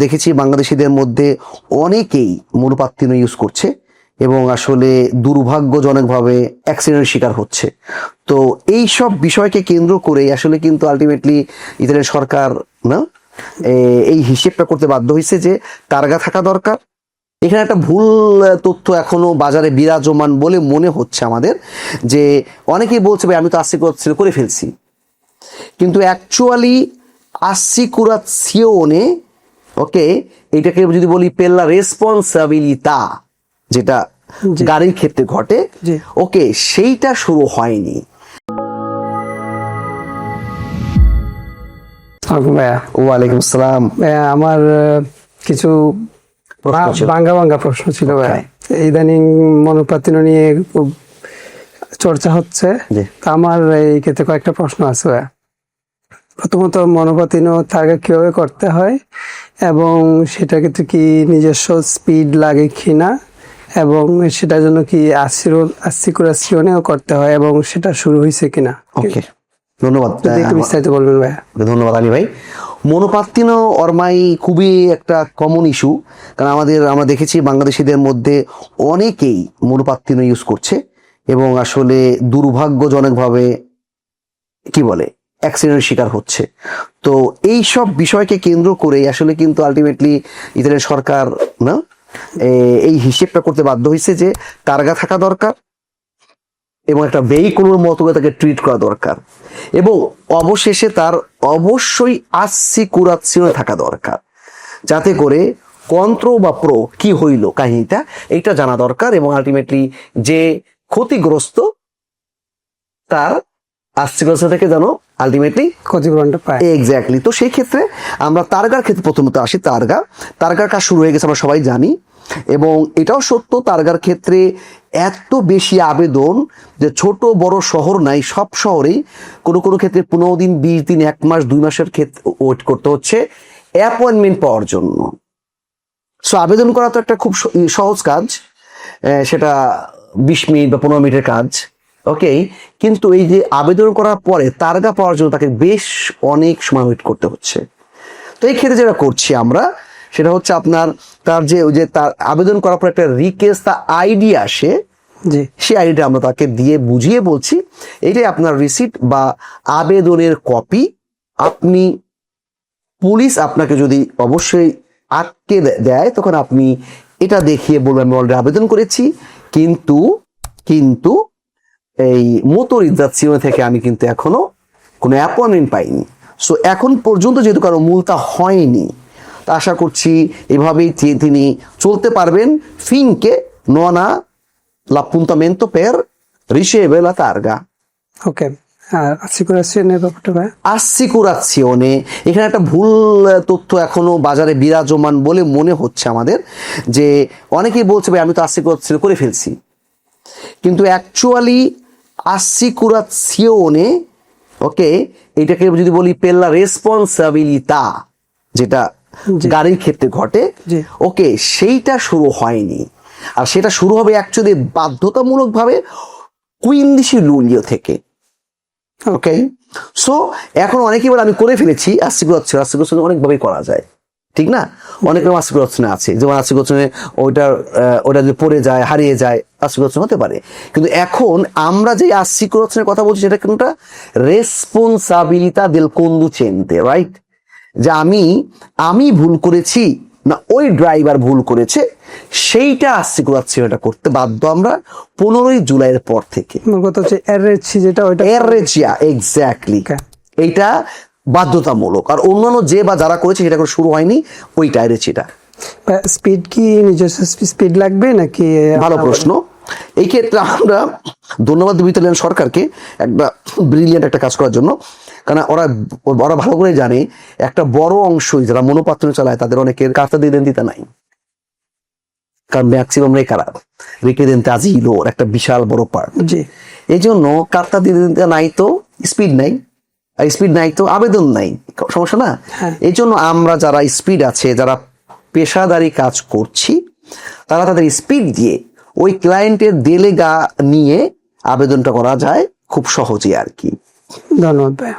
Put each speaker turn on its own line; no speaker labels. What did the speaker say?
দেখেছি বাংলাদেশিদের মধ্যে অনেকেই মনোপাত্তিন ইউজ করছে এবং আসলে দুর্ভাগ্যজনকভাবে অ্যাক্সিডেন্টের শিকার হচ্ছে। তো এই সব বিষয়কে কেন্দ্র করে আসলে কিন্তু আলটিমেটলি ইতালির সরকার না এই হিসেবটা করতে বাধ্য হয়েছে যে তারগা থাকা দরকার। এখানে একটা ভুল তথ্য এখনো বাজারে বিরাজমান বলে মনে হচ্ছে আমাদের, যে অনেকেই বলছে ভাই আমি তো আসিকুরাজিওনে করে ফেলছি, কিন্তু অ্যাকচুয়ালি আসিকুরাজিওনে ওকে এটাকে যদি বলি পেল্লা রেসপন্সাবিলিতা, যেটা গাড়ির ক্ষেত্রে ঘটে ওকে, সেইটা শুরু হয়নি। ওয়ালাইকুম আসসালাম।
আমার কিছু ভাঙ্গা প্রশ্ন ছিল ভাই। ইদানিং মনোপাত্তিন নিয়ে খুব চর্চা হচ্ছে, আমার এই ক্ষেত্রে কয়েকটা প্রশ্ন আছে ভাই। প্রথমত মনোপাত্তিন তারগা কিভাবে করতে হয় এবং সেটার ক্ষেত্রে কি নিজস্ব স্পিড লাগে কিনা, এবং সেটার জন্য কি আসিকুরাজিওনেও করতে হয় এবং সেটা শুরু হয়েছে কিনা।
ওকে, ধন্যবাদ,
একটু বিস্তারিত বলবেন ভাই।
ধন্যবাদ আলী ভাই। মনোপাত্তিন অরমাই খুবই একটা কমন ইস্যু, কারণ আমরা দেখেছি বাংলাদেশিদের মধ্যে অনেকেই মনোপাত্তিন ইউজ করছে এবং আসলে দুর্ভাগ্যজনকভাবে কি বলে অ্যাক্সিডেন্টের শিকার হচ্ছে। তো এই সব বিষয়কে কেন্দ্র করে আসলে কিন্তু আলটিমেটলি ইতালির সরকার না এই হিসেবটা করতে বাধ্য হয়েছে যে তারগা থাকা দরকার এবং একটা ভেহিকুলের মতো করে তাকে ট্রিট করা দরকার, এবং অবশেষে তার অবশ্যই আসিকুরাজিওনে থাকা দরকার, যাতে করে কন্ত্র বা প্রো কি হইল কাহিনীটা এইটা জানা দরকার, এবং আলটিমেটলি যে ক্ষতিগ্রস্ত তার আসিকুরাজিওনে থেকে যেন আলটিমেটলি
ক্ষতিপূরণটা পায়।
এক্স্যাক্টলি। তো সেই ক্ষেত্রে আমরা তারগার ক্ষেত্রে প্রথমত আসি। তারগার কাজ শুরু হয়ে গেছে, আমরা সবাই জানি, এবং এটাও সত্য তারগার ক্ষেত্রে এত বেশি আবেদন যে ছোট বড় শহর নাই, সব শহরেই কোনো কোনো ক্ষেত্রে 15 দিন 20 দিন 1 মাস 2 মাসের ক্ষেত্রে ওয়েট করতে হচ্ছে অ্যাপয়েন্টমেন্ট পাওয়ার জন্য। সো আবেদন করা তো একটা খুব সহজ কাজ, সেটা 20 মিনিট বা 15 মিনিটের কাজ, ওকে। কিন্তু এই যে আবেদন করার পরে তারগা পাওয়ার জন্য তাকে বেশ অনেক সময় ওয়েট করতে হচ্ছে। তো এই ক্ষেত্রে যেটা করছি আমরা সেটা হচ্ছে আপনার তার যে তার আবেদন করার পর একটা রিকোয়েস্ট আইডি আসে, সেই আইডিটা আমরা তাকে দিয়ে বুঝিয়ে বলছি এটাই আপনার রিসিট বা আবেদনের কপি। আপনি পুলিশ আপনাকে যদি অবশ্যই আটকে দেয় তখন আপনি এটা দেখিয়ে বলবেন আমি অলরেডি আবেদন করেছি, কিন্তু এই মোটরিজাজিওনে থেকে আমি কিন্তু এখনো কোনো অ্যাপয়েন্টমেন্ট পাইনি। সো এখন পর্যন্ত যেহেতু কারো মূলতা হয়নি, তা আশা করছি এভাবেই তিনি চলতে পারবেন। ফিনকে নোনা l'appuntamento per ricevere la targa।
ওকে, আসিকুরাজিওনের ব্যাপারটা ভাই।
আসিকুরাজিওনে এখানে একটা ভুল তথ্য এখনো বাজারে বিরাজমান বলে মনে হচ্ছে আমাদের, যে অনেকেই বলছে ভাই আমি তো আসিকুরাজিওনে করে ফেলছি, কিন্তু অ্যাকচুয়ালি আসিকুরাজিওনে ওকে এটাকে যদি বলি পেল্লা রেসপন্সাবিলিতা, যেটা গাড়ির ক্ষেত্রে ঘটে ওকে, সেইটা শুরু হয়নি। আর সেটা শুরু হবে অ্যাকচুয়ালি বাধ্যতামূলকভাবে 15 লুলিও থেকে, ওকে। সো এখন অনেকেই বলে আমি করে ফেলেছি আসিকুরাজিওনে অনেকভাবেই করা যায়, ঠিক না? অনেক রকম আসিকুরাজিওনে আছে, যেমন আসিকুরাজিওনে ওটা যদি পড়ে যায় হারিয়ে যায় আসিকুরাজিওনে হতে পারে, কিন্তু এখন আমরা যে আসিকুরাজিওনের কথা বলছি সেটা কোনটা রেসপন্সাবিলিতা দেল কন্ডুচেন্তে, রাইট? যে আমি ভুল করেছি না ওই ড্রাইভার ভুল করেছে, সেইটা আসিকুরাজিওনেটা করতে বাধ্য আমরা 15 জুলাইয়ের পর থেকে। এররেচিয়া এক্স্যাক্টলি, এইটা বাধ্যতামূলক। আর অন্যান্য যে বা যারা করেছে সেটা করে শুরু হয়নি ওইটা এররেচিয়াটা।
স্পিড কি নিজস্ব স্পিড লাগবে নাকি?
ভালো প্রশ্ন। এই ক্ষেত্রে আমরা ধন্যবাদ দেব ইতালিয়ান সরকারকে একটা ব্রিলিয়ান্ট একটা কাজ করার জন্য, কারণ ওরা ভালো করে জানে একটা বড় অংশই যারা মনোপাত্তিন চালায় তাদের অনেকের কার্তা দি ইডেন্টিতা নাই, কারণ ম্যাক্সিমাম রেখে আজিলোর একটা বিশাল বড় পার্ট। এই জন্য কার্তা দি ইডেন্টিতা নাই তো স্পিড নাই তো আবেদন নাই, সমস্যা না? এই জন্য আমরা যারা স্পিড আছে, যারা পেশাদারি কাজ করছি, তারা তাদের স্পিড দিয়ে ওই ক্লায়েন্টের দেলেগা নিয়ে আবেদনটা করা যায় খুব সহজে আর কি।
ধন্যবাদ ভাই।